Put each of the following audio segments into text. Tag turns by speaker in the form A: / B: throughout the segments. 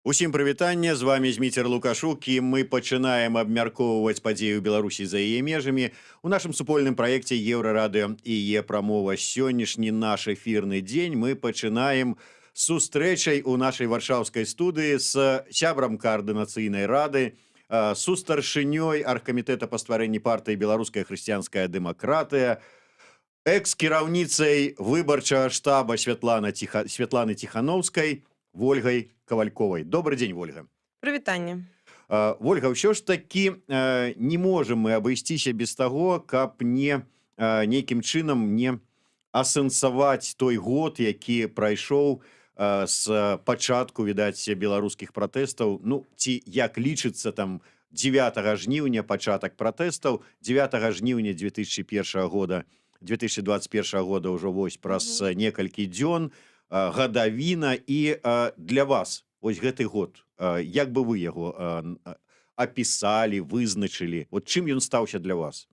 A: Усім прывітанне, з вами Зміцер Лукашук, і мы пачынаем абмяркоўваць падзеі ў Беларусі за яе межамі у нашым супольным праекце Еўрарадыё і Е-прамова. Сённяшні наш эфірны дзень мы пачынаем з сустрэчай у нашай варшаўскай студыі з сябрам каардынацыйнай рады, сустаршынёй аргкамітэта па стварэнні партыі «Беларуская хрысціянская дэмакратыя», экс-кіраўніцай выбарчага штаба Святланы Ціхановскай, Вольгай Ковальковай. Добрый день, Вольга.
B: Прывітанне.
A: Вольга, ўсё ж такі не можам мы абысціся без таго, каб не нейкім чынам не асэнсаваць той год, які прайшоў з пачатку, відаць, беларускіх пратэстаў. Ну, ці як лічыцца там 9 жніўня пачатак пратэстаў, 9 жніўня 2021 года ўжо вось праз некалькі дзён, гадавіна. І для вас вось гэты год, як бы вы яго апісалі, вызначылі, вот чым ён стаўся для вас?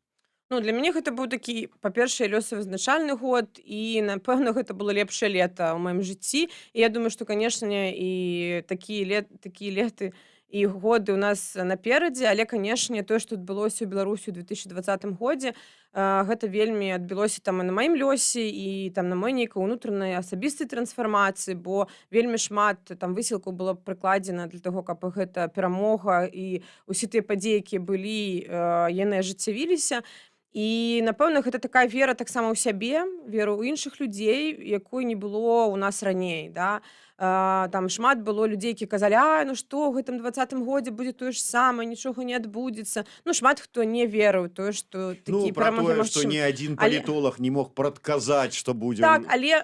B: Ну, для мяне гэта быў такі, па-першае, лёсавызначальны год, і, напэўна, гэта было лепшае лета ў маім жыцці. І я думаю, што, канешне, і такія леты і годы ў нас наперадзе, але, канешне, тое, што адбылося ў Беларусі ў 2020 годзе, гэта вельмі адбілося там і на маім лёсе, і там на моей нейкай унутранай асабістай трансфармацыі, бо вельмі шмат там высілкаў было прыкладзена для таго, каб гэта перамога і ўсе тыя падзеі, якія былі, яны ажыццявіліся. І, напэўна, гэта такая вера таксама ў сябе, вера ў іншых людзей, якой не было ў нас раней, да. Там шмат было людзей, які казалі: ну што, ў гэтым 20-м годзе будзе тое ж самае, нічога не адбудзецца. Ну, шмат хто не верыў тое, што такі перамогі
A: магчымы. Што ні адзін палітолог не мог прадказаць, што будзе.
B: Так, але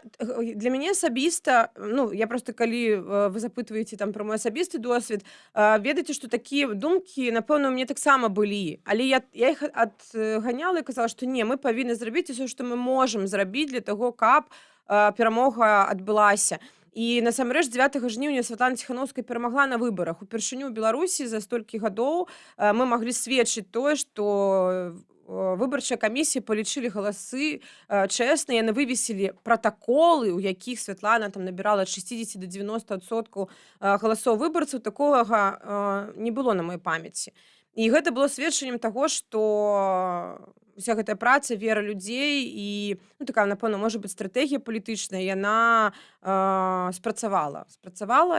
B: для мяне асабіста, ну, я проста, калі вы запытваеце там пра мой асабісты досвед, ведаеце, што такія думкі, напэўна, у мяне таксама былі. Але я іх адганяла і казала, што не, мы павінны зрабіць усё, што мы можам зрабіць для таго, каб перамога адбылася. І насамрэч 9 жніўня Святлана Ціхановская перамагла на выбарах. Упершыню ў Беларусі за столькі гадоў мы маглі сведчыць тое, што выбарчая камісія палічылі галасы чэсна, яны вывесілі пратаколы, у якіх Святлана там набірала ад 60 до 90% галасоў выбарцаў. Такога не было на маёй памяці. І гэта было сведчаннем таго, што уся гэтая праца, вера людзей і, ну, такая, напэўна, можа быць, стратэгія палітычная, яна спрацавала.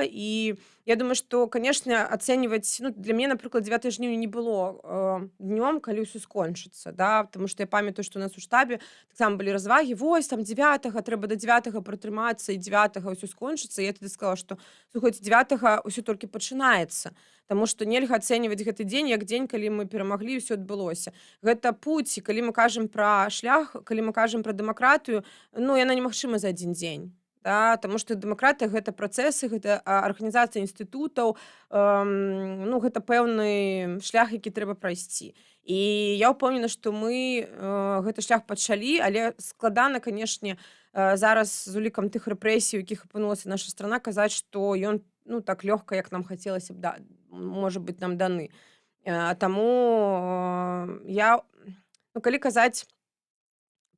B: І я думаю, што, канешне, ацэньваць, ну, для мяне, напрыклад, 9 жніўня не было днём, калі ўсё скончыцца, да, потому што я памятаю, што у нас у штабе таксама былі развагі: вось, там 9-го, трэба до 9-го пратрымацца, і 9-го ўсё скончыцца. І я тады сказала, што, слухайце, 9-го ўсё толькі пачынаецца, таму што нельга ацэньваць гэты дзень як дзень, калі мы перамаглі, ўсё адбылося. Гэта путь, і калі мы кажам пра шлях, калі мы кажам пра дэмакратыю, ну, яна немагчыма за адзін дзень. Да, таму што дэмакратыя — гэта працэсы, гэта арганізацыя інстытутаў, ну, гэта пэўны шлях, які трэба прайсці. І я ўпэўнена, што мы гэты шлях пачалі, але складана, канешне, зараз з улікам тых рэпрэсій, у якіх апынулася наша страна, казаць, што ён, ну, так лёгка, як нам хацелася б, да, можа быць, нам даны. Таму я, ну, калі казаць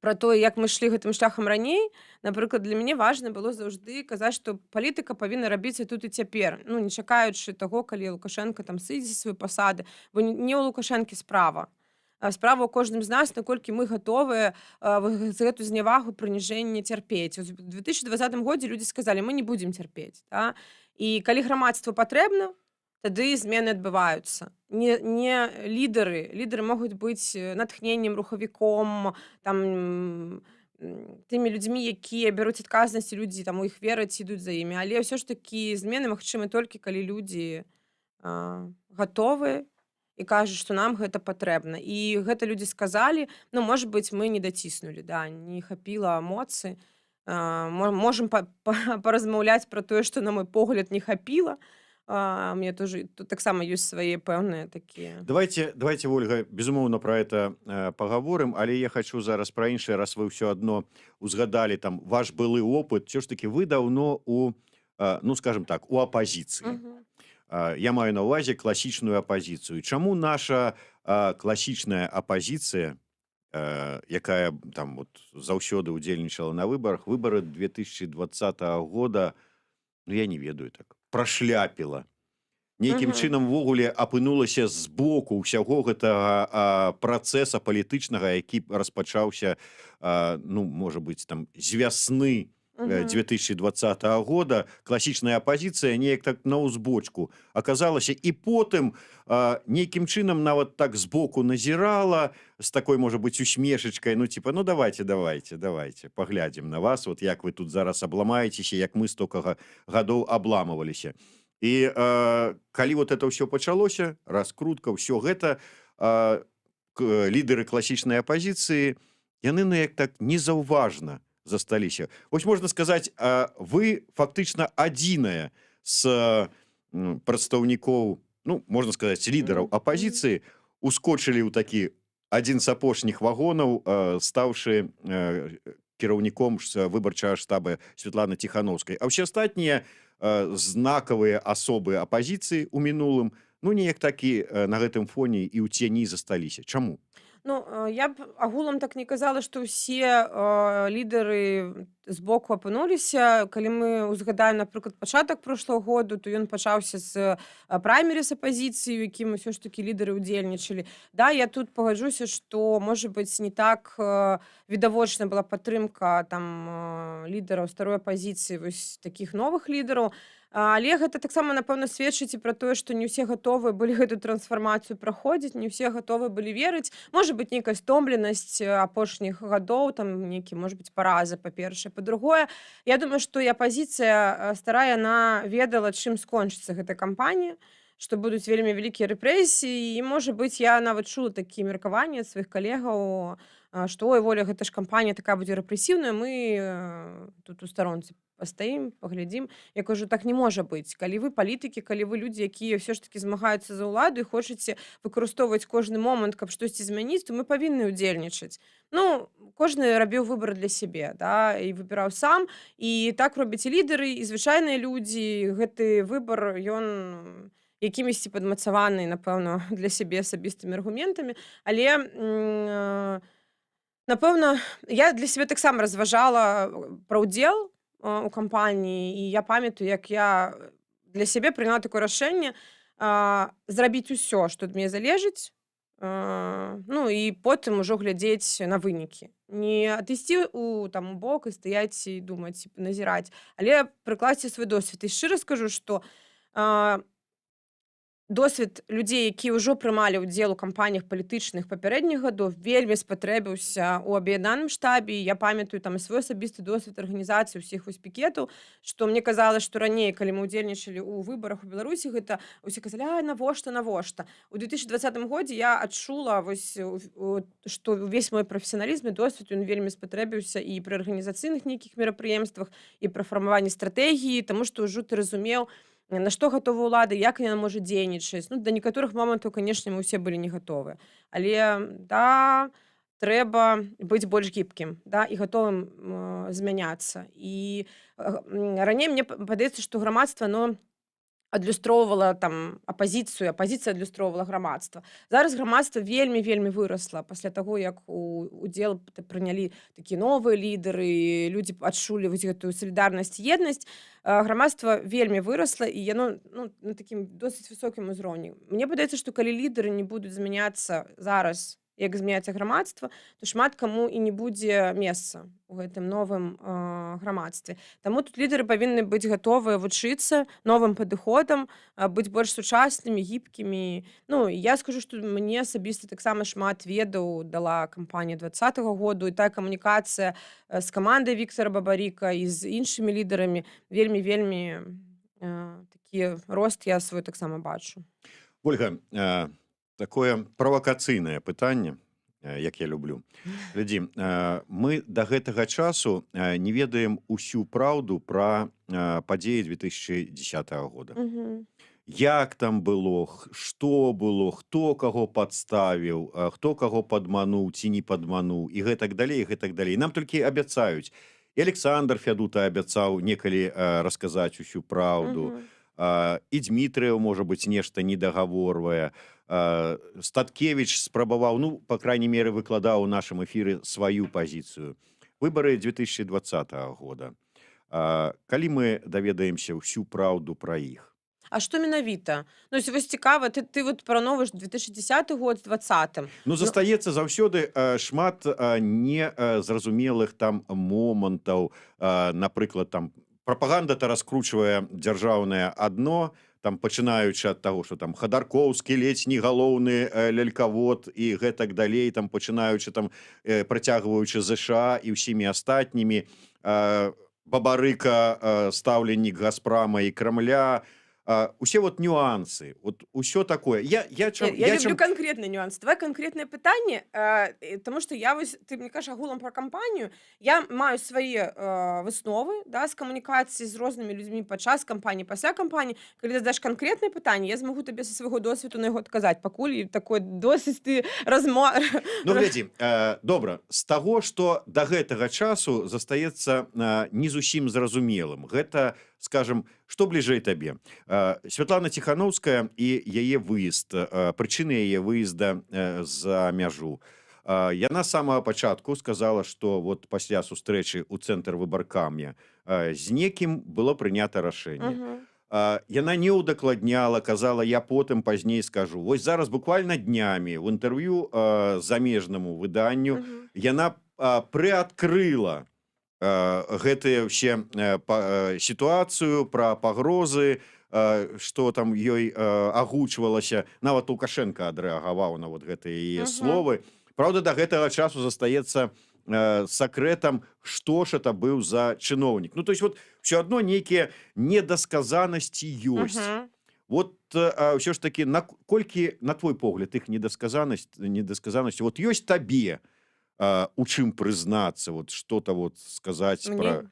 B: пра тое, як мы ішлі гэтым шляхам раней, напрыклад, для мяне важна было заўжды казаць, што палітыка павінна рабіцца тут і цяпер, ну, не чакаючы таго, калі Лукашенко там сыдзе з сваёй пасады, бо не ў Лукашэнкі справа. Справа ў кожным з нас, наколькі мы гатовыя за гэту знявагу, прыніжэнне цярпець. У 2020 годзе людзі сказалі: мы не будзем цярпець, да? І калі грамадству патрэбна, тады змены адбываюцца. Не лідары. Лідары могуць быць натхненнем, рухавіком, там, тымі людзьмі, якія бяруць адказнасць, людзі там у іх вераць, ідуць за імі. Але ўсё ж такі змены магчымы толькі калі людзі гатовыя і кажуць, што нам гэта патрэбна. І гэта людзі сказалі, ну, можа быць, мы не даціснулі, да, не хапіла эмоцый. Можам паразмаўляць пра тое, што, на мой погляд, не хапіла. Мне тоже тут таксама ёсць свае пэўныя такія.
A: Давайте, Ольга, безумоўна, пра это пагаворым, але я хочу зараз пра іншае, раз вы ўсё адно узгадалі там ваш былы опыт. Усё ж таки вы даўно у, ну, скажем так, у апазіцыі. Я маю на ўвазе класічную апазіцыю. Чаму наша класічная апазіцыя, якая там вот заўсёды ўдзельнічала на выбарах, выбары 2020 года, ну, я не ведаю, так, прашляпіла. нейкім
B: Мгм.
A: чынам увогуле апынулася збоку ўсяго гэтага працэса палітычнага, які распачаўся, ну, можа быць, там з вясны
B: Мгм.
A: 2020 года. Класічная апазіцыя неяк так на ўзбочку аказалася, і потым нейкім чынам нават так збоку назірала з такой, можа быць, усмешачкай, ну типа, ну давайте, паглядзім на вас, вот як вы тут зараз абламаецеся, як мы стокага гадоў абламываліся. І калі вот это ўсё пачалося, раскрутка, ўсё гэта, лідары класічнай апазіцыі, яны, ну, як так незаўважна засталіся. Вось можна сказаць, вы фактычна адзіная з прадстаўнікоў, ну, можна сказаць, лідараў
B: Мгм. Мгм.
A: апазіцыі ускочылі ў такі адзін з апошніх вагонаў, стаўшы кіраўніком выбарчага штаба Светланы Ціхановскай. А ўсе астатнія знакавыя асобы апазіцыі ў мінулым, ну, неяк такі на гэтым фоне і ў цені засталіся. Чаму?
B: Ну, я б агулам так не казала, што ўсе лідары збоку апынуліся. Калі мы ўзгадаем, напрыклад, пачатак прошлого году, то ён пачаўся з праймеріз апазіцыі, у якім ўсё ж такі лідары ўдзельнічалі. Да, я тут пагаджуся, што, можа быць, не так відавочна была падтрымка там лідараў старой апазіцыі, вось такіх новых лідараў. Але гэта таксама, напэўна, сведчыць і пра тое, што не ўсе гатовы былі гэту трансфармацыю праходзіць, не ўсе гатовы былі верыць. Можа быць, нейкая стомленасць апошніх гадоў, там нейкі, можа быць, паразы, па-першае. Па-другое, я думаю, што і апазіцыя старая, яна ведала, чым скончыцца гэта кампанія, што будуць вельмі вялікія рэпрэсіі, і, можа быць, я нават чула такія меркаванні ад сваіх калегаў, што ой, Воля, гэта ж кампанія такая будзе рэпрэсіўная, мы тут у старонцы пастаім, паглядзім. Я кажу, так не можа быць. Калі вы палітыкі, калі вы людзі, якія ўсё ж такі змагаюцца за ўладу і хочаце выкарыстоўваць кожны момант, каб штосьці змяніць, то мы павінны ўдзельнічаць. Ну, кожны рабіў выбар для сябе, да, і выбіраў сам, і так робяць і лідары, і звычайныя людзі. Гэты выбар, ён якімісьці падмацаваны, напэўна, для сябе асабістымі аргументамі, але напэўна, я для сябе таксама разважала пра ўдзел у кампаніі, і я памятаю, як я для сябе прыняла такое рашэнне зрабіць усё, што ад мяне залежыць, ну і потым ужо глядзець на вынікі. Не адысці у бок і стаяць і думаць, назіраць, але прыкласці свой досвед. І шчыра скажу, што досвед людзей, якія ўжо прымалі ўдзел у кампаніях палітычных папярэдніх гадоў, вельмі спатрэбіўся ў аб'яднаным штабе. Я памятаю там і свой асабісты досвед арганізацыі ўсіх вось пікетаў, што мне казалось, што раней, калі мы ўдзельнічалі ў выбарах у Беларусі, гэта ўсе казалі, навошта. У 2020 годзе я адчула вось, што ўвесь мой прафесіяналізм і досвед, ён вельмі спатрэбіўся і пры арганізацыйных нейкіх мерапрыемствах, і пры фармаванні стратэгіі, таму што ўжо ты разумеў, на што гатова ўлада, як яна можа дзейнічаць. Ну, да некаторых момантаў, канешне, мы ўсе былі не гатовыя. Але да, трэба быць больш гібкім, да, і гатовым змяняцца. І раней мне падаецца, што грамадства, адлюстроўвала там апазіцыю, апазіцыя адлюстроўвала грамадства. Зараз грамадства вельмі вырасла пасля таго, як удзел прынялі такія новыя лідары, людзі адчулі вось гэтую салідарнасць, еднасць. Грамадства вельмі вырасла, і яно на такім досыць высокім узроўні. Мне падаецца, што калі лідары не будуць змяняцца зараз, як змяняецца грамадства, то шмат каму і не будзе месца ў гэтым новым грамадстве. Таму тут лідары павінны быць гатовыя вучыцца новым падыходам, быць больш сучаснымі, гібкімі. Ну, я скажу, што мне асабіста таксама шмат ведаў дала кампанія 2020 году, і тая камунікацыя з камандай Віктара Бабарыка і з іншымі лідарамі вельмі такі рост я свой таксама бачу.
A: Ольга, такое правакацыйнае пытанне, як я люблю. Глядзі, мы да гэтага часу не ведаем усю праўду пра падзеі 2010 года. Як там было, што было, хто каго падставіў, хто каго падмануў ці не падмануў, і гэтак далей, і гэтак далей. Нам толькі абяцаюць. І Александр Фядута абяцаў некалі расказаць усю праўду, і Дмітрыеў, можа быць, нешта недагаворвае. Статкевіч спрабаваў, ну, па крайней меры, выкладаў у нашым эфіры сваю пазіцыю. Выбары 2020 года. Калі мы даведаемся ўсю праўду пра іх?
B: А што менавіта? Ну, вось цікава, ты вот параўноўваеш 2010 год з 20-м.
A: Ну,
B: Ну,
A: застаецца заўсёды шмат незразумелых там момантаў. Напрыклад, там прапаганда-то раскручвае дзяржаўнае адно, там пачынаючы ад таго, што там Хадаркоўскі ледзь не галоўны лялькавод і гэтак далей, там пачынаючы там працягваючы ЗША і ўсімі астатнімі, Бабарыка стаўленнік Газпрама і Крамля, усе вот нюансы, вот усё такое.
B: Я люблю конкретный нюанс. Давай конкретное пытанне, тому что я вось, ты мне кажаш агулам про кампанію, я маю свае высновы, да, з камунікацыі з рознымі людзьмі падчас кампаніі, пасля кампаніі. Калі ты задаш конкретнае пытанне, я змагу табе са свайго досведу на яго адказаць, пакуль такой досыць ты
A: Ну, глядзі, добра, з таго, што да гэтага часу застаецца не зусім зразумелым. Гэта, скажем, што бліжэй табе? Святлана Ціханаўская і яе выезд, прычыны яе выезда за мяжу. Яна з самага пачатку сказала, што вот пасля сустрэчы ў цэнтр выбаркамя з некім было прынята рашэнне. Яна не ўдакладняла, казала, я потым пазней скажу. Вось зараз буквально днямі ў інтэрв'ю замежнаму выданню яна прыадкрыла гэтыя ўсе сітуацыю пра пагрозы, што там ёй агучвалася. Нават Лукашенко адрэагаваў на вот гэтыя яе словы. Праўда, да гэтага часу застаецца сакрэтам, што ж это быў за чыноўнік. Ну, то есть вот все адно нейкія недасказанасці ёсць. Вот ўсё ж таки, наколькі, на твой погляд, іх недасказанасці вот ёсць табе у чым прызнацца, вот что-то вот сказаць пра...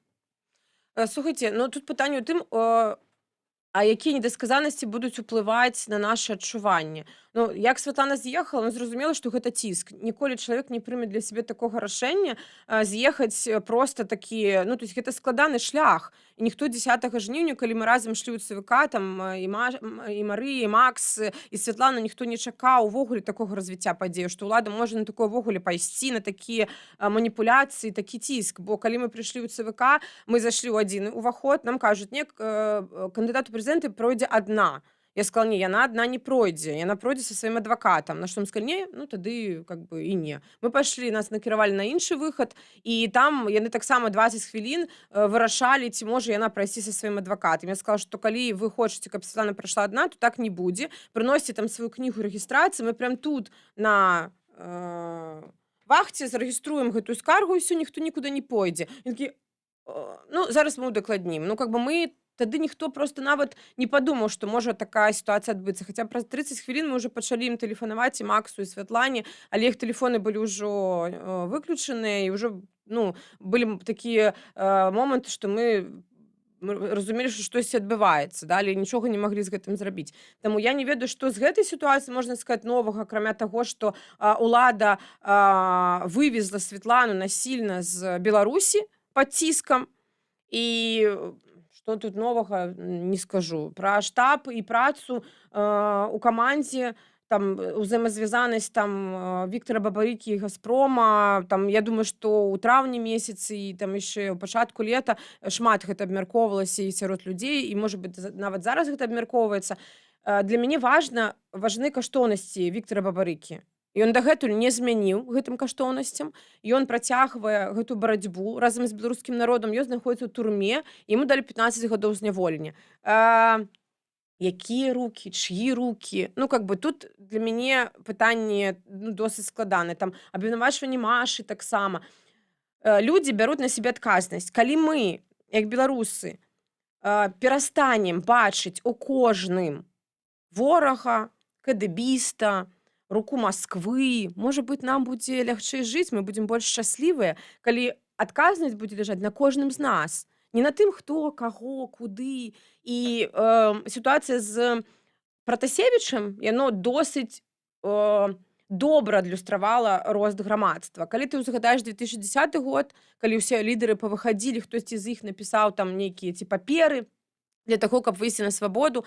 B: Слухайце, ну тут пытанне ў тым, а якія недасказанасці будуць уплываць на наша адчуванне. Ну, як Святлана з'ехала, ну, зразумела, што гэта ціск. Ніколі чалавек не прыме для сябе такога рашэння з'ехаць проста такі, ну, то есть гэта складаны шлях. І ніхто 10 жніўня, калі мы разам ішлі ў ЦВК, там і Марыя, і Макс, і Святлана, ніхто не чакаў увогуле такога развіцця падзею, што ўлада можа на такое ўвогуле пайсці, на такія маніпуляцыі, такі ціск. Бо калі мы прыйшлі ў ЦВК, мы зайшлі ў адзін уваход, нам кажуць, не, кандыдат у прэзідэнты пройдзе адна. Я сказала, не, яна одна не пройдзе, яна пройдзе са сваім адвакатам. На што ім сказалі, не, ну тады как бы і не. Мы пайшлі, нас накіравалі на іншы выхад, і там яны таксама 20 хвілін вырашалі, ці можа яна прайсці са сваім адвакатам. Я сказала, што калі вы хочаце, каб Святлана прайшла адна, то так не будзе. Прыносіце там сваю кнігу рэгістрацыі, мы прям тут на вахце зарэгіструем гэтую скаргу, і ўсё, ніхто нікуды не пойдзе. Ён такі, ну, зараз мы удакладнім. Ну, как бы мы тады ніхто просто нават не падумаў, што можа такая сітуацыя адбыцца. Хаця праз 30 хвілін мы ўжо пачалі ім тэлефанаваць, і Максу, і Святлане, але іх тэлефоны былі ўжо выключаныя, і ўжо, ну, былі такія моманты, што мы разумелі, што штосьці адбываецца, да, але нічога не маглі з гэтым зрабіць. Таму я не ведаю, што з гэтай сітуацыі можна сказаць новага, акрамя таго, што ўлада вывезла Святлану насільна з Беларусі пад ціскам, і што тут новага не скажу. Пра штаб і працу у камандзе, там узаемазвязанасць там Віктора Бабарыкі і Газпрома, там я думаю, што ў траўні месяцы і там яшчэ ў пачатку лета шмат гэта абмяркоўвалася і сярод людзей, і можа быць нават зараз гэта абмяркоўваецца. Для мяне важны каштоўнасці Віктора Бабарыкі. Ён дагэтуль не змяніў гэтым каштоўнасцям, ён працягвае гэту барацьбу разам з беларускім народам, ён знаходзіцца ў турме, яму далі 15 гадоў зняволення. Якія рукі, ч'і рукі? Ну, как бы тут для мяне пытанне досыць складанае. Там абвінавачванне Машы таксама. Людзі бяруць на сябе адказнасць. Калі мы, як беларусы, перастанем бачыць у кожным ворага, кадыбіста, руку Москвы, можа быць, нам будзе лягчэй жыць, мы будзем больш шчаслівыя, калі адказнасць будзе ляжаць на кожным з нас. Не на тым, хто, каго, куды. І сітуацыя з Пратасевічам, яно досыць добра адлюстравала рост грамадства. Калі ты ўзгадаеш 2010 год, калі ўсе лідары павыхадзілі, хтосьці з іх напісаў там нейкія ці паперы для таго, каб выйсці на свабоду,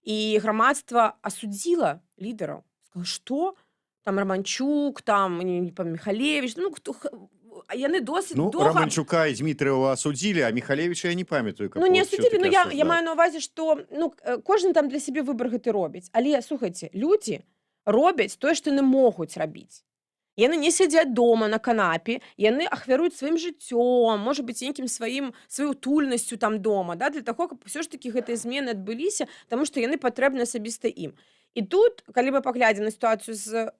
B: і грамадства асудзіла лідараў. Сказала, што? Там Романчук, там Михалевич, ну, яны досыць
A: Ну,
B: доўга.
A: Романчука и Дмитриева осудили, а Михалевича я не памятаю, как
B: Ну, не
A: вот
B: асудзілі,
A: все-таки
B: ну я
A: осуждали.
B: маю на ўвазе, што ну, кожны там для сябе выбар гэты робіць. Але слухайце, людзі робяць тое, што яны могуць рабіць. Яны не сядзяць дома на канапе, яны ахвяруюць сваім жыццём, можа быць, нейкім сваёй утульнасцю там дома, да, для таго, каб ўсё ж такі гэтыя змены адбыліся, таму што яны патрэбны асабіста ім. І тут, калі мы паглядзім на сітуацыю з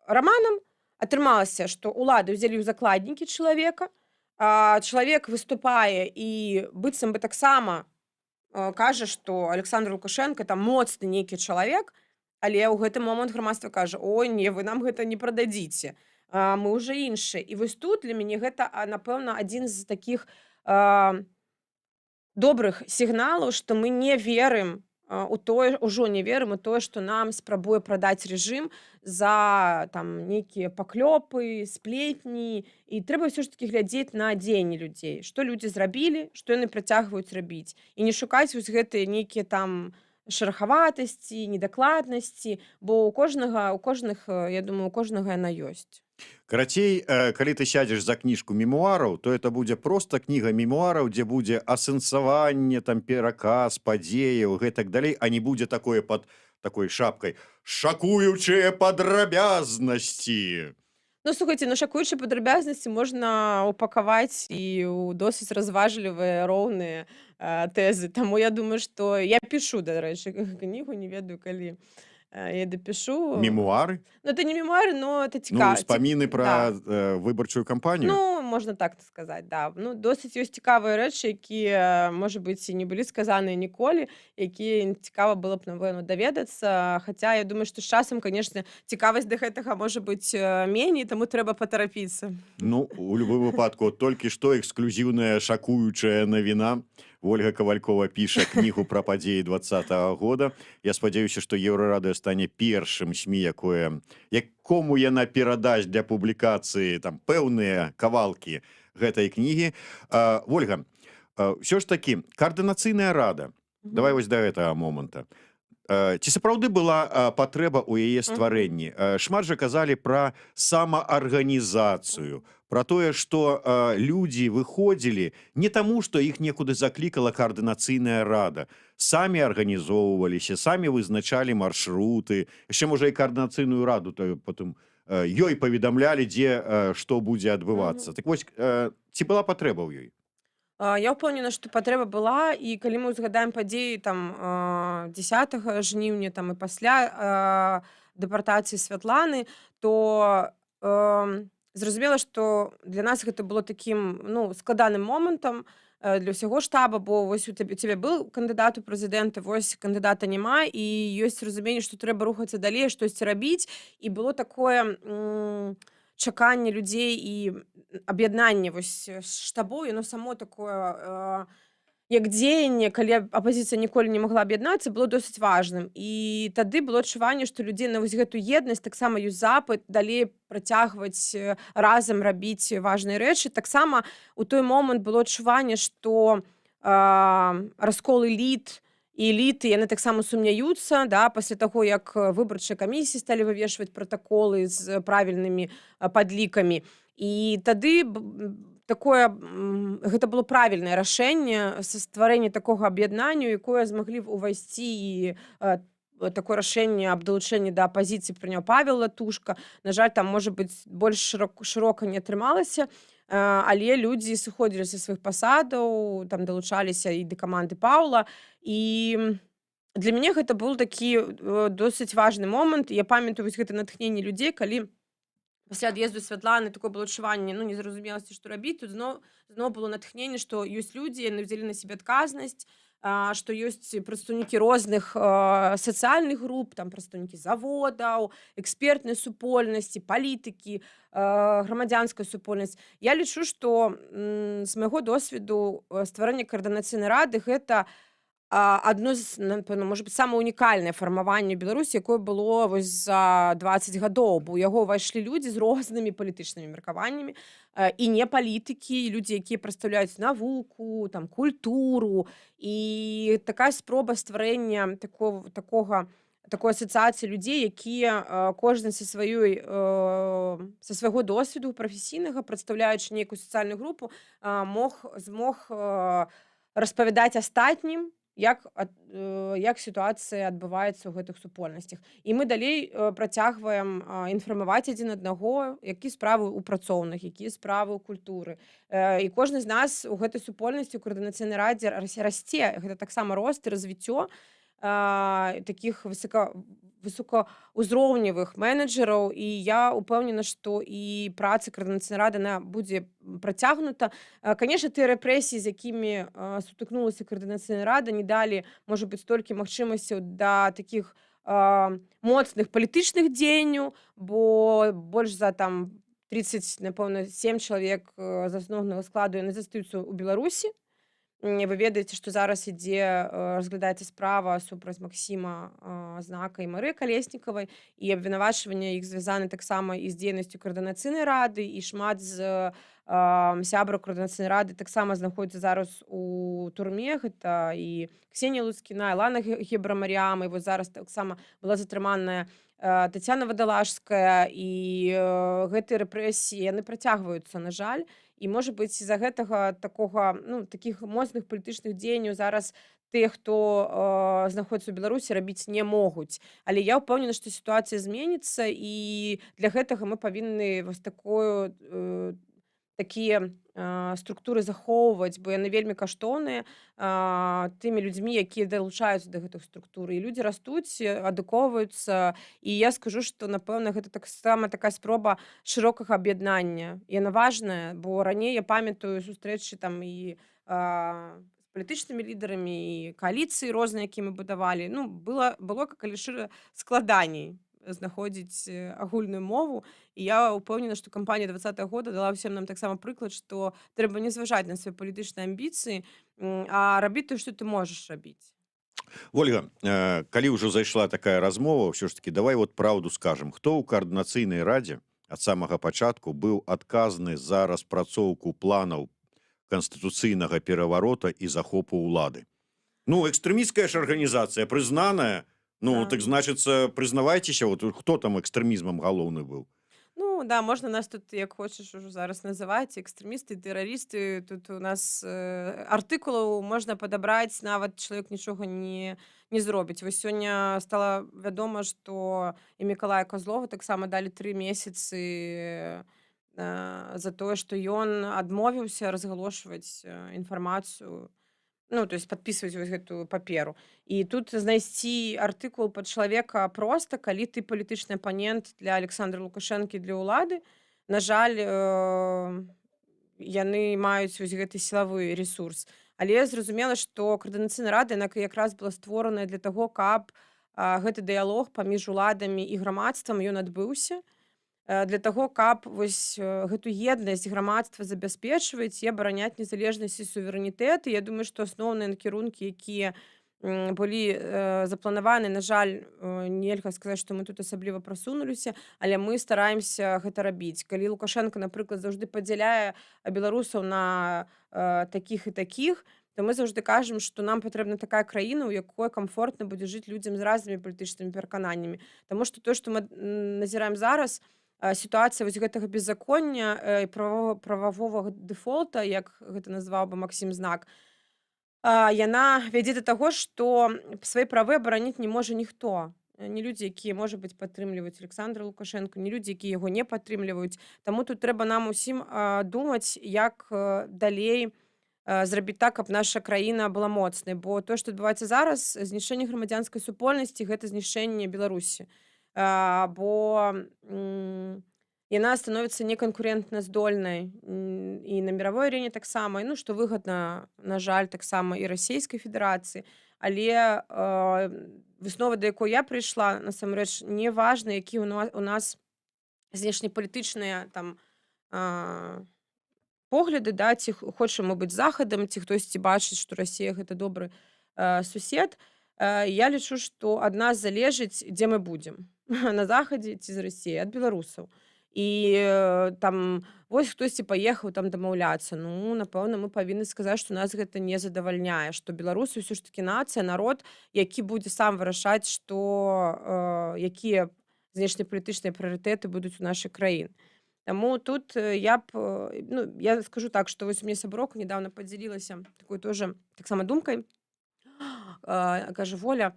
B: Раманам, атрымалася, што ўлады ўзялі ў закладнікі чалавека, чалавек выступае і быццам бы таксама кажа, што Александр Лукашенко там моцны нейкі чалавек, але ў гэты момант грамадства кажа: ой, не, вы нам гэта не прададзіце, мы ўжо іншыя. І вось тут для мяне гэта, напэўна, адзін з такіх добрых сігналаў, што мы не верым у тое, ужо не верым у тое, што нам спрабуе прадаць рэжым за там нейкія паклёпы, сплетні. І трэба ўсё ж такі глядзець на дзеянні людзей, што людзі зрабілі, што яны працягваюць рабіць. І не шукаць вось гэтыя нейкія там шерахаватасці, недакладнасці, бо у кожных, я думаю, у кожнага яна ёсць.
A: Карацей, калі ты сядзеш за кніжку мемуараў, то это будзе проста кніга мемуараў, дзе будзе асэнсаванне, там пераказ, падзеяў, гэтак далей, а не будзе такое пад такой шапкай шакуючыя падрабязнасці.
B: Ну, слухайце, на шакуючыя падрабязнасці можна упакаваць і ў досыць разважлівыя, роўныя тэзы. Таму я думаю, што я пішу, дарэчы, кнігу, не ведаю, калі я дапішу.
A: Мемуары?
B: Ну, это не мемуары, но это
A: Ну,
B: цікава.
A: успаміны пра
B: Да.
A: выбарчую кампанію?
B: Ну, можна так сказаць, да. Ну, досыць ёсць цікавыя рэчы, якія, можа быць, і не былі сказаныя ніколі, якія цікава было б, напэўна, даведацца. Хаця я думаю, што з часам, канешне, цікавасць да гэтага можа быць меней, таму трэба патарапіцца.
A: Ну, у любым выпадку, толькі што эксклюзіўная шакуючая навіна. Ольга Кавалькова піша кнігу пра падзеі 2020 года. Я спадзяюся, што Еўрарадыё стане першым СМІ, якому яна перадасць для публікацыі там пэўныя кавалкі гэтай кнігі. Ольга, ўсё ж такі, каардынацыйная рада. Давай вось да гэтага моманта. Ці сапраўды была патрэба ў яе стварэнні? Шмат жа казалі пра самаарганізацыю, пра тое, што людзі выходзілі не таму, што іх некуды заклікала каардынацыйная рада. Самі арганізоўваліся, самі вызначалі маршруты. Яшчэ, можа, і каардынацыйную раду потым ёй паведамлялі, дзе што будзе адбывацца. Так вось, ці была патрэба ў ёй?
B: Я ўпэўнена, што патрэба была, і калі мы ўзгадаем падзеі там 10 жніўня там і пасля дэпартацыі Святланы, то зразумела, што для нас гэта было такім, ну, складаным момантам для ўсяго штаба, бо вось у цябе быў кандыдат у прэзідэнты, вось кандыдата няма, і ёсць разуменне, што трэба рухацца далей, штосьці рабіць, і было такое чаканне людзей і аб'яднанне вось штабу, яно само такое як дзеянне, калі апазіцыя ніколі не магла аб'яднацца, было досыць важным. І тады было адчуванне, што людзей на вось гэту еднасць таксама ёсць запыт далей працягваць разам рабіць важныя рэчы. Таксама у той момант было адчуванне, што раскол эліт і эліты, яны таксама сумняюцца, да, пасля таго, як выбарчыя камісіі сталі вывешваць пратаколы з правільнымі падлікамі. І тады гэта было правільнае рашэнне стварэння такога аб'яднання, якое змаглі увайсці, і такое рашэнне аб далучэнні да апазіцыі прыняў Павел Латушка. На жаль, там, можа быць, больш шырока не атрымалася, але людзі сыходзілі са сваіх пасадаў, там далучаліся і да каманды Паўла. І для мяне гэта быў такі досыць важны момант. Я памятаю вось гэта натхненне людзей, калі пасля ад'езду Святланы такое было адчуванне, ну, незразумеласці, што рабіць. Тут зноў было натхненне, што ёсць людзі, яны ўзялі на сябе адказнасць, што ёсць прадстаўнікі розных сацыяльных груп, там прадстаўнікі заводаў, экспертнай супольнасці, палітыкі, грамадзянская супольнасць. Я лічу, што з майго досведу стварэння каардынацыйнай рады гэта адно з, напэўна, можа быць, самае унікальнае фармаванне Беларусі, якое было вось за 20 гадоў, бо ў яго ўвайшлі людзі з рознымі палітычнымі меркаваннямі, і не палітыкі, і людзі, якія прадстаўляюць навуку, там, культуру. І такая спроба стварэння такога такой асацыяцыі людзей, якія кожны са свайго досведу прафесійнага, прадстаўляючы нейкую сацыяльную групу, змог распавядаць астатнім, як сітуацыя адбываецца ў гэтых супольнасцях. І мы далей працягваем інфармаваць адзін аднаго, якія справы ў працоўных, якія справы ў культуры. І кожны з нас у гэтай супольнасці ў каардынацыйнай радзе расце. Гэта таксама рост і развіццё такіх высокаўзроўневых менеджераў, і я ўпэўнена, што і праца каардынацыйнай рады она будзе працягнута. Канешне, тыя рэпрэсіі, з якімі сутыкнулася каардынацыйная рада, не далі, можа быць, столькі магчымасцяў да такіх моцных палітычных дзеянняў, бо больш за 30, напэўна, 7 чалавек з асноўнага складу яны застаюцца ў Беларусі. Вы ведаеце, што зараз разглядаецца справа супраць Максіма Знака і Марыі Калеснікавай, і абвінавачванне іх звязаны таксама і з дзейнасцю каардынацыйнай рады, і шмат з сябраў каардынацыйнай рады таксама знаходзяцца зараз у турме. Гэта і Ксенія Луцкіна, Ілана Гебрамаріам, і вось зараз таксама была затрыманая Тацяна Вадалашская, і гэтыя рэпрэсіі яны працягваюцца, на жаль. І, можа быць, з-за гэтага такіх моцных палітычных дзеянняў зараз тыя, хто знаходзіцца ў Беларусі, рабіць не могуць. Але я ўпэўнена, што сітуацыя зменіцца, і для гэтага мы павінны вось такія структуры захоўваць, бо яны вельмі каштоўныя тымі людзьмі, якія далучаюцца да гэтых структур. І людзі растуць, адукоўваюцца, і я скажу, што, напэўна, гэта таксама такая спроба шырокага аб'яднання. Яна важная, бо раней я памятаю сустрэчы і з палітычнымі лідарамі, і кааліцыі розныя, якія мы будавалі. Было калі складаней знаходзіць агульную мову, і я ўпэўнена, што кампанія 20-го года дала ўсім нам таксама прыклад, што трэба не зважаць на свае палітычныя амбіцыі, а рабіць тое, што ты можаш рабіць.
A: Ольга, калі ўжо зайшла такая размова, ўсё ж таки давай праўду скажам, хто ў каардынацыйнай радзе ад самага пачатку быў адказны за распрацоўку планаў канстытуцыйнага пераварота і захопу ўлады? Экстрэмісцкая ж арганізацыя прызнаная. Так значыцца, прызнавайцеся, хто там экстрэмізмам галоўны быў?
B: Да, можна нас тут, як хочаш, ужо зараз называць, экстрэмісты, тэрарысты. Тут у нас артыкулаў можна падабраць, нават чалавек нічога не зробіць. Вось сёння стала вядома, што і Мікалаю Казлову таксама далі 3 месяцы за тое, што ён адмовіўся разгалошваць інфармацыю, то есть падпісваць вось гэтую паперу. І тут знайсці артыкул пад чалавека проста, калі ты палітычны апанент для Александра Лукашэнкі, для ўлады. На жаль, яны маюць вось гэты сілавы ресурс. Але зразумела, што каардынацыйная рада, яна якраз была створаная для таго, каб гэты дыялог паміж уладамі і грамадствам ён адбыўся, для таго, каб вось гэту еднасць грамадства забяспечваць і абараняць незалежнасць і суверэнітэт. І я думаю, што асноўныя накірункі, якія былі запланаваны, на жаль, нельга сказаць, што мы тут асабліва прасунуліся, але мы стараемся гэта рабіць. Калі Лукашенко, напрыклад, заўжды падзяляе беларусаў на такіх і такіх, то мы заўжды кажам, што нам патрэбна такая краіна, у якой камфортна будзе жыць людзям з разнымі палітычнымі перакананнямі. Таму што тое, што мы назіраем зараз, сітуацыя вось гэтага беззаконня і прававога дэфолта, як гэта назваў бы Максім Знак, яна вядзе да таго, што свае правы абараніць не можа ніхто. Не людзі, якія, можа быць, падтрымліваюць Александра Лукашэнка, не людзі, якія яго не падтрымліваюць. Таму тут трэба нам усім думаць, як далей зрабіць так, каб наша краіна была моцнай. Бо тое, што адбываецца зараз, знішчэнне грамадзянскай супольнасці, гэта знішчэнне Беларусі. Бо яна становіцца неканкурентна здольнай і на міравой арэне таксама, што выгадна, на жаль, таксама і Расійскай Федэрацыі. Але выснова, да якой я прыйшла, насамрэч, не важна, якія у нас знешнепалітычныя погляды, ці хочам мы быць захадам, ці хтосьці бачыць, што Расія гэта добры сусед. Я лічу, што ад нас залежыць, дзе мы будзем. На захадзе ці з Расіі, ад беларусаў. і там вось хтосьці паехаў там дамаўляцца. Ну, напэўна, мы павінны сказаць, што нас гэта не задавальняе, што беларусы ўсё ж такі нацыя, народ, які будзе сам вырашаць, якія знешнепалітычныя прыярытэты будуць у нашай краіны. Таму тут я б ну, я скажу так, што вось у мяне сяброўка недавно падзялілася такой тоже таксама думкай. Кажа: Воля,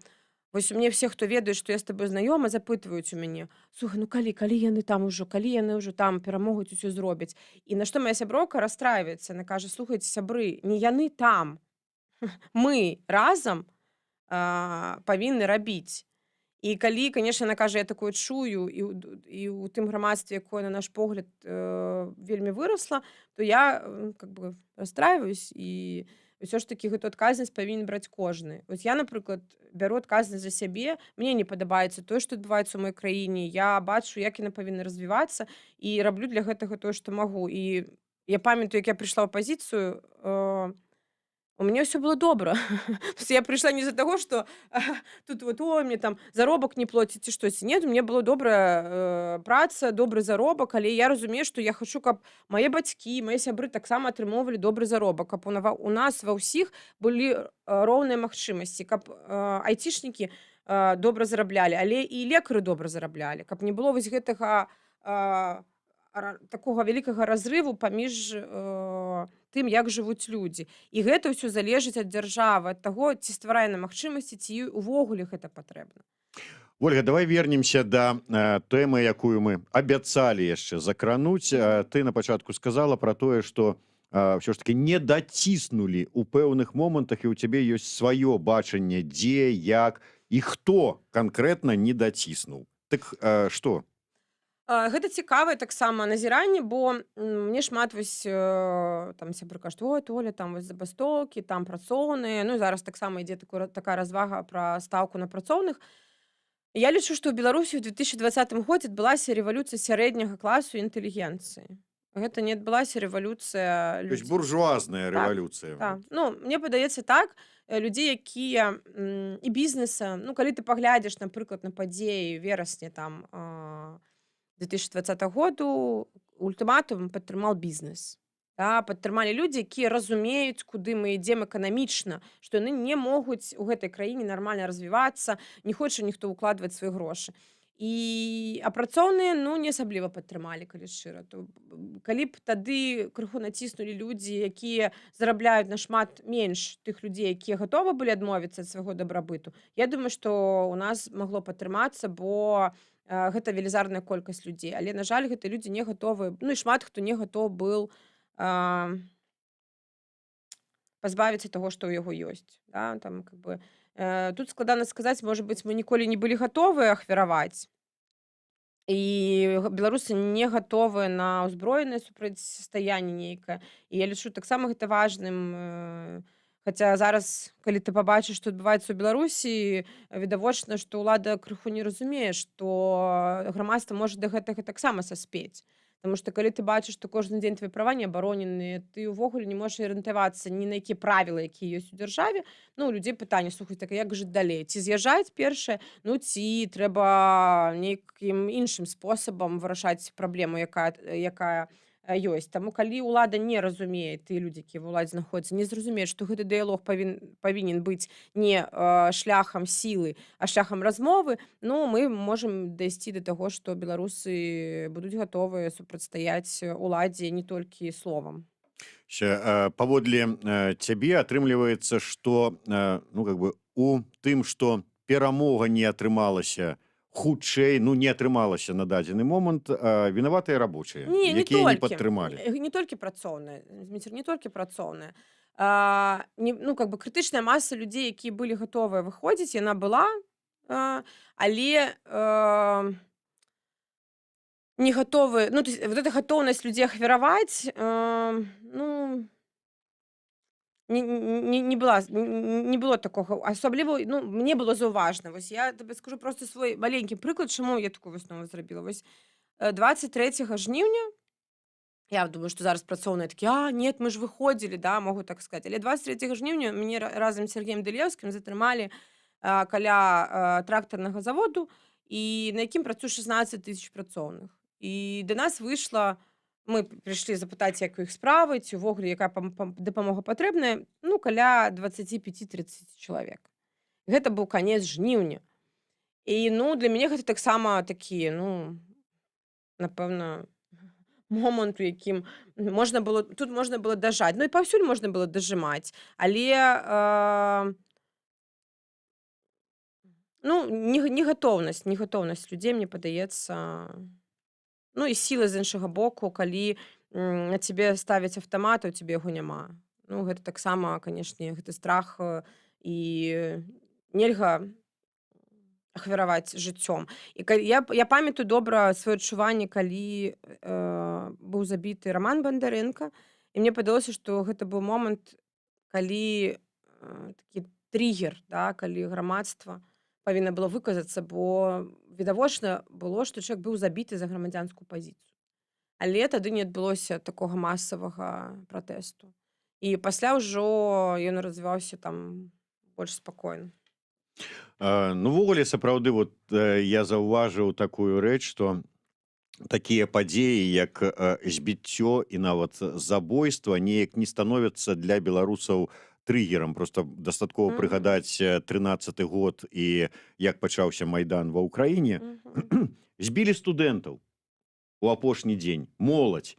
B: вось у мяне все, хто ведаюць, што я з табой знаёма, запытваюць у мяне: слухай, ну калі яны там ужо, калі яны ўжо там перамогуць, усё зробяць. І на што моя сяброўка расстраиваецца, яна кажа: слухайце, сябры, не яны там, мы разам павінны рабіць. І калі, конечно, яна кажа, я такое чую, і ў тым грамадстве, якое, на наш погляд, вельмі вырасла, то я как бы расстраиваюсь, і ўсё ж такі гэту адказнасць павінен браць кожны. Вось я, напрыклад, бяру адказнасць за сябе, мне не падабаецца тое, што адбываецца ў маёй краіне, я бачу, як яна павінна развівацца, і раблю для гэтага тое, што магу. І я памятаю, як я прыйшла ў апазіцыю, у мяне ўсё было добра. Я прыйшла не з-за таго, што тут вот ой, мне там заробак не плоціць ці штосьці. Не, у мне было добрая праца, добры заробак, але я разумею, што я хачу, каб мае бацькі, мае сябры таксама атрымоўвалі добры заробак, каб у нас ва ўсіх былі роўныя магчымасці, каб айцішнікі добра зараблялі, але і лекары добра зараблялі, каб не было вось гэтага такога вялікага разрыву паміж тым, як жывуць людзі. І гэта ўсё залежыць ад дзяржавы, ад таго, ці стварае на магчымасці, ці увогуле гэта патрэбна.
A: Ольга, давай вернемся да тэмы, якую мы абяцалі яшчэ закрануць. Ты на пачатку сказала пра тое, што ўсё ж таки не даціснулі ў пэўных момантах, і ў цябе ёсць сваё бачанне, дзе, як і хто канкрэтна не даціснуў. Так што?
B: Гэта цікавае таксама назіранне, бо мне шмат вось там сябры кажуць: ой, Оля, там вось забастоўкі, там працоўныя. Ну і зараз таксама ідзе такая развага пра стаўку на працоўных. Я лічу, што ў Беларусі ў 2020 годзе адбылася рэвалюцыя сярэдняга класу і інтэлігенцыі. Гэта не адбылася рэвалюцыя
A: То есть
B: людзей.
A: буржуазная
B: Так,
A: рэвалюцыя.
B: так. Ну, мне падаецца так, людзей, якія і бізнеса, ну, калі ты паглядзіш, напрыклад, на падзеі верасня там 2020 году, ультыматум падтрымаў бізнес. Падтрымалі людзі, якія разумеюць, куды мы ідзем эканамічна, што яны не могуць у гэтай краіне нармальна развівацца, не хоча ніхто ўкладваць свае грошы. А працоўныя, ну, не асабліва падтрымалі, калі шчыра. Калі б тады крыху націснулі людзі, якія зарабляюць нашмат менш тых людзей, якія гатовы былі адмовіцца ад свайго дабрабыту, я думаю, што ў нас магло падтрымацца, бо гэта велізарная колькасць людзей. Але, на жаль, гэтыя людзі не гатовы, ну і шмат хто не гатов быў пазбавіцца таго, што ў яго ёсць. Там, как бы, тут складана сказаць, можа быць, мы ніколі не былі гатовыя ахвяраваць, і беларусы не гатовыя на ўзброенае супрацьстаянне нейкае. І я лічу таксама гэта важным. Хаця зараз, калі ты пабачыш, што адбываецца ў Беларусі, відавочна, што ўлада крыху не разумее, што грамадства можа да гэтага таксама саспець. Таму што калі ты бачыш, што кожны дзень твае права не абароненыя, ты ўвогуле не можаш арыентавацца ні на якія правілы, якія ёсць у дзяржаве. Ну, у людзей пытанне: слухай, так як жыць далей? Ці з'язджаць першае, ну ці трэба нейкім іншым спосабам вырашаць праблему, якая ёсць. Таму калі ўлада не разумее, тыя людзі, якія ва ўладзе знаходзяцца, не зразумеюць, што гэты дыялог павінен быць не шляхам сілы, а шляхам размовы, ну, мы можам дайсці да таго, што беларусы будуць гатовыя супрацьстаяць уладзе не толькі словам.
A: Паводле цябе атрымліваецца, што ну, как бы, у тым, што перамога не атрымалася хутчэй, ну, не атрымалася на дадзены момант, вінаватыя рабочыя, якія не падтрымалі.
B: Не толькі працоўныя, Зміцер, не толькі працоўныя. Ну, как бы, крытычная маса людзей, якія былі гатовыя выходзіць, яна была, але не гатовы, ну, то есть вот эта гатоўнасць людзей ахвяраваць, ну, не было такога. Асабліва, ну, мне было заўважна. Вось я табе скажу просто свой маленькі прыклад, чаму я такую выснову зрабіла. Вось 23 жніўня, я думаю, што зараз працоўныя такі: нет, мы ж выходзілі, могу так сказаць. Але 23 жніўня мяне разам з Сергеем Дылеўскім затрымалі каля трактарнага заводу, і на якім працуе 16 000 працоўных. і да нас выйшла, мы прыйшлі запытаць, як у іх справы, ці ўвогуле якая дапамога патрэбная, ну, каля 25-30 чалавек. Гэта быў канец жніўня. І, ну, для мяне гэта таксама такі, ну, напэўна, момант, у якім тут можна было дажаць. Ну, і паўсюль можна было дажымаць, але, ну, негатоўнасць людзей, мне падаецца, ну, і сілы з іншага боку, калі на цябе ставяць аўтамат, а ў цябе яго няма. Ну, гэта таксама, канешне, гэты страх, і нельга ахвяраваць жыццём. І я памятаю добра сваё адчуванне, калі быў забіты Раман Бандарэнка, і мне падалося, што гэта быў момант, калі такі триггер, да, калі грамадства павінна было выказацца, бо відавочна было, што чалавек быў забіты за грамадзянскую пазіцыю. Але тады не адбылося такога масавага пратэсту. І пасля ўжо ён развіваўся там больш спакойна.
A: Ну, увогуле, сапраўды, вот я заўважыў такую рэч, што такія падзеі, як збіццё і нават забойства, неяк не становяцца для беларусаў триггерам. Просто дастаткова прыгадаць 13-й год і як пачаўся майдан ва ўкраіне. Збілі студэнтаў у апошні дзень, моладзь.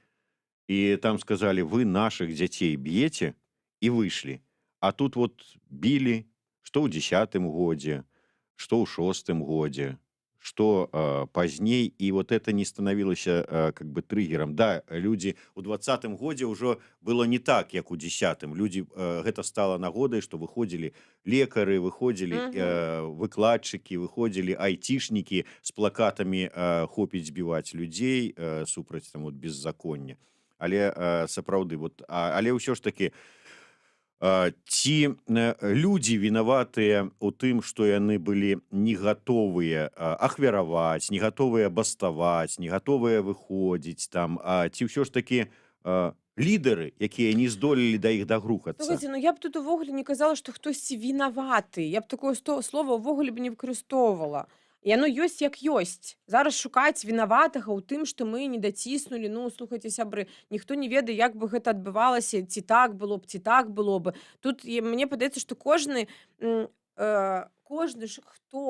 A: І там сказалі: вы нашых дзяцей б'еце, і выйшлі. А тут вот білі, што ў 10-м годзе, што ў 6-м годзе, што пазней, і вот это не становілася как бы триггером. Да, людзі ў 20-м годзе ўжо было не так, як у 10-м. Людзі, гэта стала нагодай, што выходзілі лекары, выходзілі выкладчыкі, выходзілі айцішнікі з плакатамі «Хопіць збіваць людзей супраць там вот беззаконня». Але сапраўды, вот, але ўсё ж таки, ці людзі вінаватыя ў тым, што яны былі не гатовыя ахвяраваць, не гатовыя баставаць, не гатовыя выходзіць там, ці ўсё ж такі лідары, якія не здолелі да іх дагрухацца?
B: Слухайте, ну я б тут увогуле не казала, што хтосьці вінаваты. Я б такое слова ўвогуле б не выкарыстоўвала. Яно ёсць як ёсць. Зараз шукаць вінаватага ў тым, што мы не даціснулі, ну, слухайце, сябры, ніхто не ведае, як бы гэта адбывалася, ці так было б, ці так было бы. Тут мне падаецца, што кожны, хто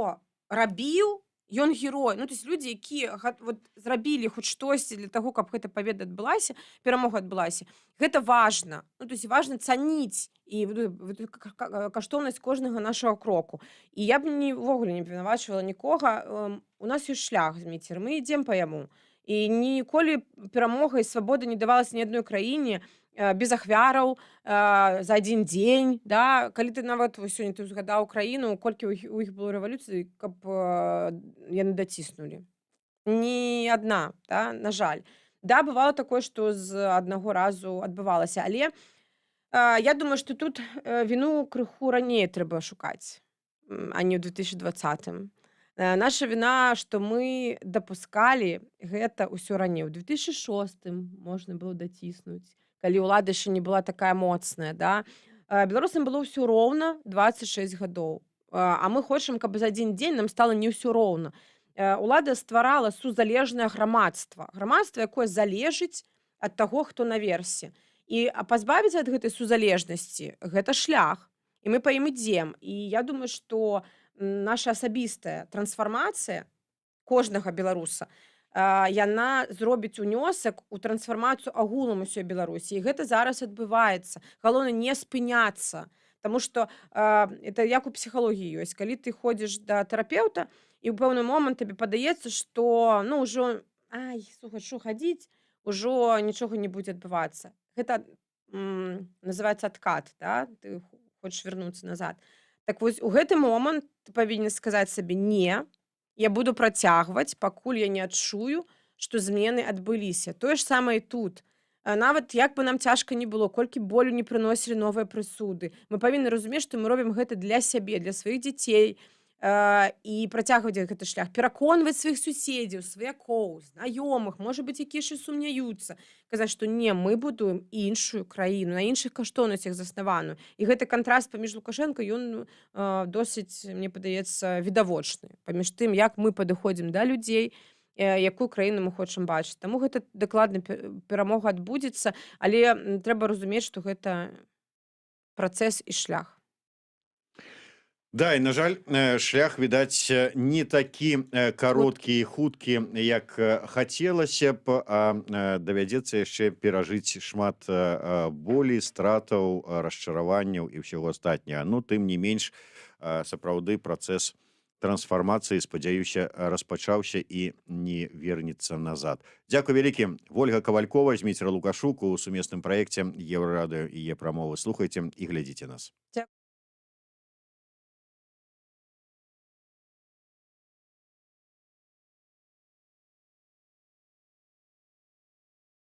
B: рабіў, ён герой. Ну, то есть людзі, якія вот зрабілі хоць штосьці для таго, каб гэта пабеда адбылася, перамога адбылася, гэта важна. Ну, то есть важна цаніць і каштоўнасць кожнага нашага кроку. І я б ўвогуле не абвінавачвала нікога. У нас ёсць шлях з Міцер, мы ідзем па яму. І ніколі перамога і свабода не давалася ні адной краіне без ахвяраў за адзін дзень, да? Калі ты нават сёння ты узгадаў краіну, колькі у іх было рэвалюцый, каб яны даціснулі. Ні адна, да? На жаль. Да, бывало такое, што з аднаго разу адбывалася, але я думаю, што тут віну крыху раней трэба шукаць, а не ў 2020-м. Наша віна, што мы дапускалі гэта ўсё раней. У 2006-м можна было даціснуць, калі ўлада яшчэ не была такая моцная, да? Беларусам было ўсё роўна 26 гадоў. А мы хочам, каб за адзін дзень нам стала не ўсё роўна. Улада стварала сузалежнае грамадства. Грамадства, якое залежыць ад таго, хто наверсе. І пазбавіцца ад гэтай сузалежнасці гэта шлях. І мы па ім ідзем. І я думаю, што наша асабістая трансфармацыя кожнага беларуса, яна зробіць унёсак у трансфармацыю агулам усёй Беларусі. І гэта зараз адбываецца. Галоўнае не спыняцца. Таму што это як у псіхалогіі ёсць. Калі ты ходзіш да тэрапеўта, і ў пэўны момант табе падаецца, што ну ўжо слухай, што хадзіць, ужо нічога не будзе адбывацца. Гэта называецца адкат, да? Ты хочаш вярнуцца назад. Так вось у гэты момант ты павінен сказаць сабе: не, я буду працягваць, пакуль я не адчую, што змены адбыліся. Тое ж самае і тут. Нават як бы нам цяжка не было, колькі болю не прыносілі новыя прысуды, мы павінны разумець, што мы робім гэта для сябе, для сваіх дзяцей, і працягваць гэты шлях, пераконваць сваіх суседзяў, сваякоў, знаёмых, можа быць, якія яшчэ сумняюцца, казаць, што не, мы будуем іншую краіну, на іншых каштоўнасцях заснаваную. І гэты кантраст паміж Лукашенко, ён досыць, мне падаецца, відавочны. Паміж тым, як мы падыходзім да людзей, якую краіну мы хочам бачыць. Таму гэта дакладна перамога адбудзецца, але трэба разумець, што гэта працэс і шлях.
A: Да, і на жаль, шлях, відаць, не такі кароткі і хуткі, як хацелася б, а давядзецца яшчэ перажыць шмат болі, стратаў, расчараванняў і ўсяго астатняга. Ну, тым не менш, сапраўды працэс трансфармацыі, спадзяюся, распачаўся і не вернецца назад. Дзякуй вялікі. Вольга Кавалькова, Зміцер Лукашук у сумесным праекце Еўрарадыё і Е-прамовы. Слухайце і глядзіце нас.